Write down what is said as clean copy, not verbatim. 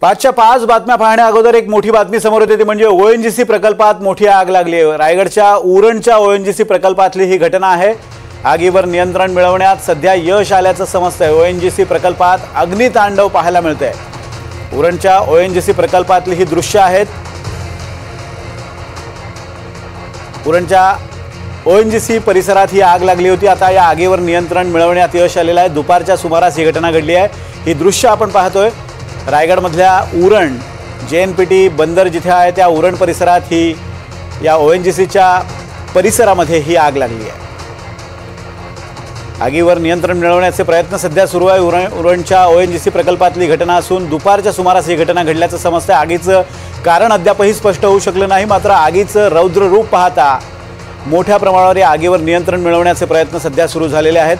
5च्या 5 बातम्या पाहण्या अगोदर एक मोठी बातमी समोर येते ती म्हणजे ओएनजीसी प्रकल्पात मोठी आग लागली आहे। रायगडच्या उरणच्या ओएनजीसी प्रकल्पातली ही घटना आहे। आगीवर नियंत्रण मिळवण्यात सध्या यश आल्याचं समजतंय। ओएनजीसी प्रकल्पात अग्नितांडव पाहायला मिळतंय। उरणच्या ओएनजीसी प्रकल्पातली ही दृश्य आहेत। उरणच्या ओएनजीसी परिसरात ही आग लागली होती। आता या आगीवर नियंत्रण मिळवण्यात यश आलेलं आहे। दुपारच्या सुमारास ही घटना घडली आहे। ही दृश्य आपण पाहतोय। रायगडमधल्या उरण जेएनपीटी बंदर जिथे आहे त्या उरण परिसरात ही या ओएनजीसीच्या परिसरामध्ये ही आग लागली आहे। आगीवर नियंत्रण मिळवण्याचे प्रयत्न सध्या सुरू आहे। उरणच्या ओएनजीसी प्रकल्पातली घटना असून दुपारच्या सुमारास ही घटना घडल्याचं समजतंय। आगीचं कारण अद्यापही स्पष्ट होऊ शकलं नाही, मात्र आगीचं रौद्र रूप पाहता मोठ्या प्रमाणावर या आगीवर नियंत्रण मिळवण्याचे प्रयत्न सध्या सुरू झालेले आहेत।